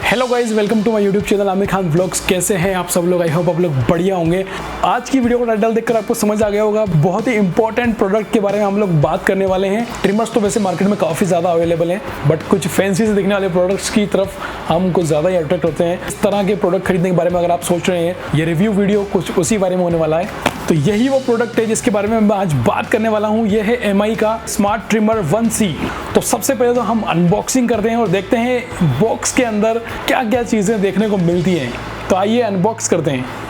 Hello guys, welcome to my YouTube channel aamirkhan vlogs. कैसे हैं आप सब लोग? आई होप आप लोग बढ़िया होंगे। आज की वीडियो को टाइटल देखकर आपको समझ आ गया होगा, बहुत ही इंपॉर्टेंट प्रोडक्ट के बारे में हम लोग बात करने वाले हैं। ट्रिमर्स तो वैसे मार्केट में काफ़ी ज़्यादा अवेलेबल हैं, बट कुछ फैंसी से दिखने वाले प्रोडक्ट्स की तरफ हम कुछ ज़्यादा ही अट्रैक्ट होते हैं। इस तरह के प्रोडक्ट खरीदने के बारे में अगर आप सोच रहे हैं, ये रिव्यू वीडियो कुछ उसी बारे में होने वाला है। तो यही वो प्रोडक्ट है जिसके बारे में मैं आज बात करने वाला हूँ। ये है MI का स्मार्ट ट्रिमर 1C। तो सबसे पहले तो हम अनबॉक्सिंग करते हैं और देखते हैं बॉक्स के अंदर क्या क्या चीज़ें देखने को मिलती हैं। तो आइए अनबॉक्स करते हैं।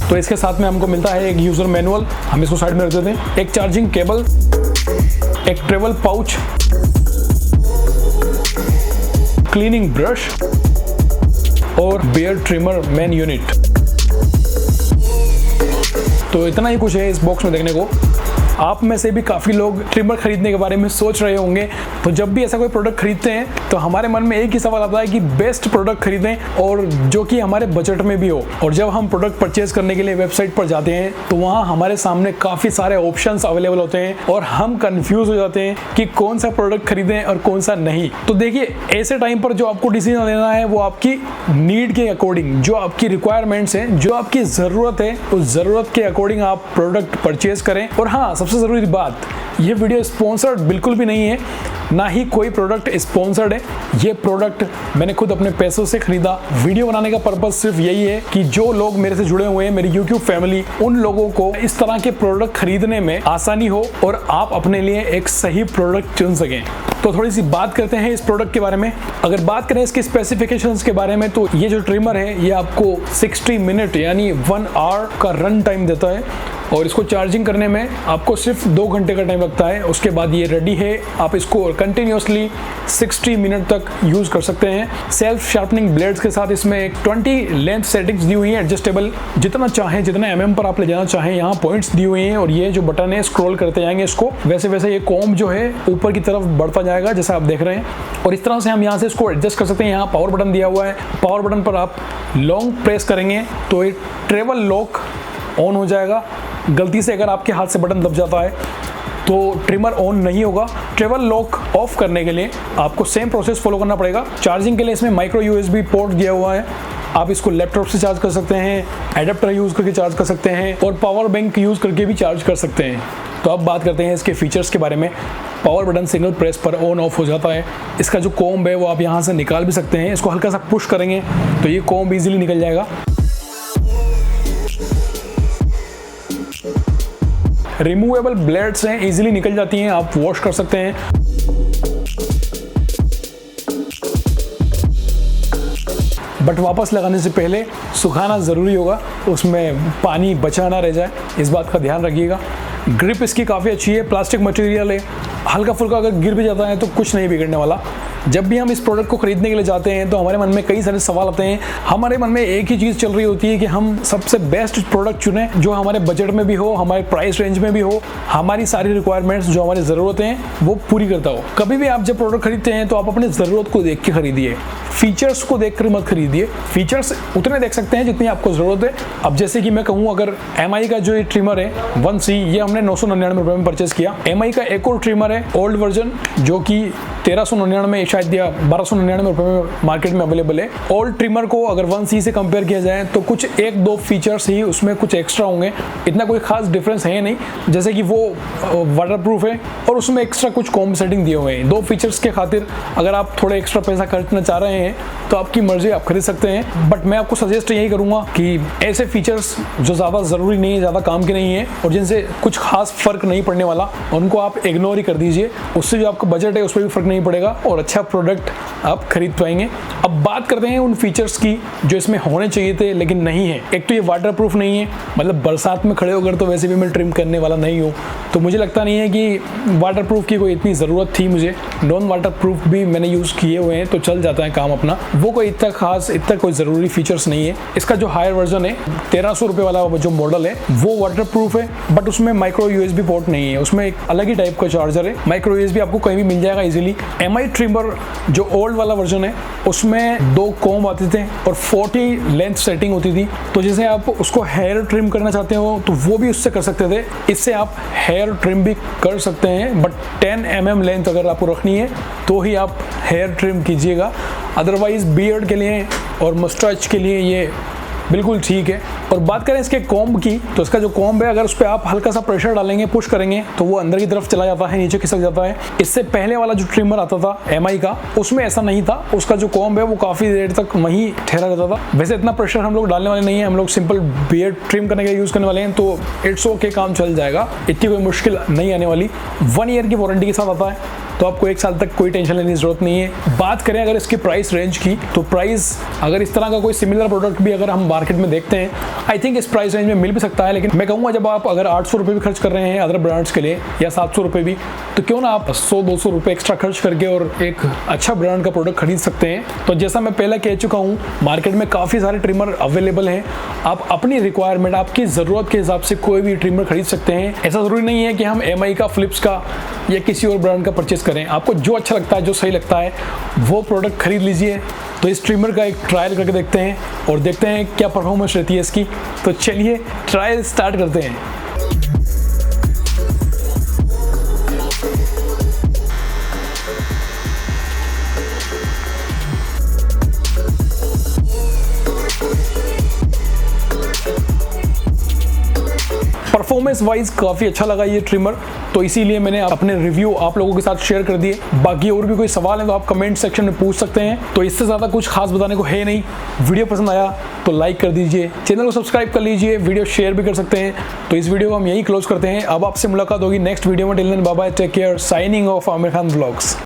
तो इसके साथ में हमको मिलता है एक यूजर मैनुअल, हम इसको साइड में रख देते हैं, एक चार्जिंग केबल, एक ट्रेवल पाउच, क्लीनिंग ब्रश और बियर्ड ट्रिमर मेन यूनिट। तो इतना ही कुछ है इस बॉक्स में देखने को। आप में से भी काफ़ी लोग ट्रिमर खरीदने के बारे में सोच रहे होंगे। तो जब भी ऐसा कोई प्रोडक्ट खरीदते हैं तो हमारे मन में एक ही सवाल आता है कि बेस्ट प्रोडक्ट खरीदें और जो कि हमारे बजट में भी हो। और जब हम प्रोडक्ट परचेज करने के लिए वेबसाइट पर जाते हैं तो वहाँ हमारे सामने काफ़ी सारे ऑप्शंस अवेलेबल होते हैं और हम कंफ्यूज हो जाते हैं कि कौन सा प्रोडक्ट खरीदें और कौन सा नहीं। तो देखिए, ऐसे टाइम पर जो आपको डिसीजन लेना है वो आपकी नीड के अकॉर्डिंग, जो आपकी रिक्वायरमेंट्स हैं, जो आपकी ज़रूरत है, उस ज़रूरत के अकॉर्डिंग आप प्रोडक्ट परचेज करें। और हाँ, सबसे ज़रूरी बात, ये वीडियो स्पॉन्सर्ड बिल्कुल भी नहीं है, ना ही कोई प्रोडक्ट स्पॉन्सर्ड है। ये प्रोडक्ट मैंने खुद अपने पैसों से खरीदा। वीडियो बनाने का पर्पस सिर्फ यही है कि जो लोग मेरे से जुड़े हुए हैं, मेरी यूट्यूब फैमिली, उन लोगों को इस तरह के प्रोडक्ट खरीदने में आसानी हो और आप अपने लिए एक सही प्रोडक्ट चुन सकें। तो थोड़ी सी बात करते हैं इस प्रोडक्ट के बारे में। अगर बात करें इसके स्पेसिफिकेशंस के बारे में, तो ये जो ट्रिमर है ये आपको 60 मिनट यानी 1 आवर का रन टाइम देता है और इसको चार्जिंग करने में आपको सिर्फ 2 घंटे का टाइम लगता है। उसके बाद ये रेडी है, आप इसको कंटिन्यूसली 60 मिनट तक यूज़ कर सकते हैं। सेल्फ शार्पनिंग ब्लेड्स के साथ इसमें 20 लेंथ सेटिंग्स दी हुई हैं, एडजस्टेबल, जितना चाहें, जितने mm पर आप ले जाना चाहें, यहाँ पॉइंट्स दी हुई हैं। और ये जो बटन है, स्क्रॉल करते जाएंगे इसको, वैसे वैसे ये कॉम्ब जो है ऊपर की तरफ बढ़ता जाएगा, जैसा आप देख रहे हैं। और इस तरह से हम यहाँ से इसको एडजस्ट कर सकते हैं। यहाँ पावर बटन दिया हुआ है, पावर बटन पर आप लॉन्ग प्रेस करेंगे तो ये ट्रेवल लॉक ऑन हो जाएगा। गलती से अगर आपके हाथ से बटन दब जाता है तो ट्रिमर ऑन नहीं होगा। ट्रेवल लॉक ऑफ करने के लिए आपको सेम प्रोसेस फॉलो करना पड़ेगा। चार्जिंग के लिए इसमें माइक्रो USB पोर्ट दिया हुआ है, आप इसको लैपटॉप से चार्ज कर सकते हैं, एडेप्टर यूज़ करके चार्ज कर सकते हैं और पावर बैंक यूज़ करके भी चार्ज कर सकते हैं। तो अब बात करते हैं इसके फीचर्स के बारे में। पावर बटन सिंगल प्रेस पर ऑन ऑफ हो जाता है। इसका जो कॉम्ब है वो आप यहाँ से निकाल भी सकते हैं। इसको हल्का सा पुश करेंगे तो ये कॉम्ब ईजिली निकल जाएगा। रिमूवेबल ब्लेड्स हैं, इजीली निकल जाती हैं, आप वॉश कर सकते हैं। बट वापस लगाने से पहले सुखाना ज़रूरी होगा, उसमें पानी बचा ना रह जाए, इस बात का ध्यान रखिएगा। ग्रिप इसकी काफ़ी अच्छी है, प्लास्टिक मटेरियल है, हल्का फुल्का अगर गिर भी जाता है तो कुछ नहीं बिगड़ने वाला। जब भी हम इस प्रोडक्ट को खरीदने के लिए जाते हैं तो हमारे मन में कई सारे सवाल आते हैं। हमारे मन में एक ही चीज़ चल रही होती है कि हम सबसे बेस्ट प्रोडक्ट चुनें जो हमारे बजट में भी हो, हमारे प्राइस रेंज में भी हो, हमारी सारी रिक्वायरमेंट्स, जो हमारी ज़रूरतें हैं वो पूरी करता हो। कभी भी आप जब प्रोडक्ट खरीदते हैं तो आप अपनी ज़रूरत को देख के खरीदिए, फीचर्स को देखकर मत खरीदिए। फीचर्स उतने देख सकते हैं जितनी आपको ज़रूरत है। अब जैसे कि मैं कहूँ, अगर MI का जो ये ट्रिमर है 1C, ये हमने 999 रुपये में परचेस किया। MI का एक और ट्रिमर है ओल्ड वर्जन जो कि 1399 शायद या 1299 रुपये में मार्केट में अवेलेबल है। ओल्ड ट्रिमर को अगर 1C से कंपेयर किया जाए तो कुछ 1-2 फीचर्स ही उसमें कुछ एक्स्ट्रा होंगे, इतना कोई खास डिफरेंस है नहीं। जैसे कि वो वाटरप्रूफ है और उसमें एक्स्ट्रा कुछ कॉम्ब सेटिंग दिए हुए हैं। 2 फीचर्स के खातिर अगर आप थोड़े एक्स्ट्रा पैसा खर्चना चाह रहे हैं तो आपकी मर्जी, आप खरीद सकते हैं। बट मैं आपको सजेस्ट यही करूंगा कि ऐसे फीचर्स जो ज़्यादा ज़रूरी नहीं है, ज़्यादा काम के नहीं है और जिनसे कुछ खास फर्क नहीं पड़ने वाला, उनको आप इग्नोर ही कर दीजिए। उससे जो आपका बजट है उस पर भी फर्क नहीं पड़ेगा और अच्छा प्रोडक्ट आप खरीद पाएंगे। अब बात करते हैं उन फीचर्स की जो इसमें होने चाहिए थे लेकिन नहीं है। एक तो ये वाटरप्रूफ नहीं है, मतलब बरसात में खड़े होकर तो वैसे भी मैं ट्रिम करने वाला नहीं हूँ, तो मुझे लगता नहीं है कि वाटरप्रूफ की कोई इतनी ज़रूरत थी मुझे। नॉन वाटरप्रूफ भी मैंने यूज़ किए हुए हैं तो चल जाता है काम अपना, वो कोई इतना खास, इतना कोई ज़रूरी फीचर्स नहीं है। इसका जो हायर वर्जन है 1300 रुपये वाला जो मॉडल है वो वाटरप्रूफ है, बट उसमें माइक्रो USB पोर्ट नहीं है, उसमें एक अलग ही टाइप का चार्जर है। माइक्रो USB आपको कहीं भी मिल जाएगा इजीली, MI ट्रिमर जो ओल्ड वाला वर्जन है उसमें 2 कॉम्ब आते थे और 40 लेंथ सेटिंग होती थी। तो जैसे आप उसको हेयर ट्रिम करना चाहते हो तो वो भी उससे कर सकते थे। इससे आप हेयर ट्रिम भी कर सकते हैं, बट 10 mm लेंथ अगर आपको रखनी है तो ही आप हेयर ट्रिम कीजिएगा। अदरवाइज बियर्ड के लिए और मस्टाच के लिए ये बिल्कुल ठीक है। और बात करें इसके कॉम्ब की, तो इसका जो कॉम्ब है अगर उस पर आप हल्का सा प्रेशर डालेंगे, पुश करेंगे तो वो अंदर की तरफ चला जाता है, नीचे खिसक जाता है। इससे पहले वाला जो ट्रिमर आता था MI का, उसमें ऐसा नहीं था। उसका जो कॉम्ब है वो काफ़ी देर तक वहीं ठहरा रहता था। वैसे इतना प्रेशर हम लोग डालने वाले नहीं है, हम लोग सिंपल बियर्ड ट्रिम करने के लिए यूज़ करने वाले हैं, तो इट्स ओके, काम चल जाएगा, इतनी कोई मुश्किल नहीं आने वाली। 1 ईयर की वारंटी के साथ आता है, तो आपको 1 साल तक कोई टेंशन लेने की जरूरत नहीं है। बात करें अगर इसकी प्राइस रेंज की, तो प्राइस अगर इस तरह का कोई सिमिलर प्रोडक्ट भी अगर हम मार्केट में देखते हैं, आई थिंक इस प्राइस रेंज में मिल भी सकता है। लेकिन मैं कहूँगा जब आप अगर 800 रुपये भी खर्च कर रहे हैं अदर ब्रांड्स के लिए या 700 रुपये भी, तो क्यों ना आप 100-200 रुपये एक्स्ट्रा खर्च करके और एक अच्छा ब्रांड का प्रोडक्ट खरीद सकते हैं। तो जैसा मैं पहले कह चुका हूँ, मार्केट में काफ़ी सारे ट्रिमर अवेलेबल हैं। आप अपनी रिक्वायरमेंट, आपकी ज़रूरत के हिसाब से कोई भी ट्रिमर खरीद सकते हैं। ऐसा ज़रूरी नहीं है कि हम MI का, फिलिप्स का या किसी और ब्रांड का परचेस करें। आपको जो अच्छा लगता है, जो सही लगता है, वो प्रोडक्ट खरीद लीजिए। तो इस ट्रिमर का एक ट्रायल करके देखते हैं और देखते हैं क्या परफॉर्मेंस रहती है इसकी। तो चलिए ट्रायल स्टार्ट करते हैं। परफॉर्मेंस वाइज काफ़ी अच्छा लगा ये ट्रिमर, तो इसीलिए मैंने अपने रिव्यू आप लोगों के साथ शेयर कर दिए। बाकी और भी कोई सवाल है तो आप कमेंट सेक्शन में पूछ सकते हैं। तो इससे ज़्यादा कुछ खास बताने को है नहीं। वीडियो पसंद आया तो लाइक कर दीजिए, चैनल को सब्सक्राइब कर लीजिए, वीडियो शेयर भी कर सकते हैं। तो इस वीडियो को हम यहीं क्लोज करते हैं। अब आपसे मुलाकात होगी नेक्स्ट वीडियो में। Till then bye bye, take care, signing off Aamir Khan vlogs.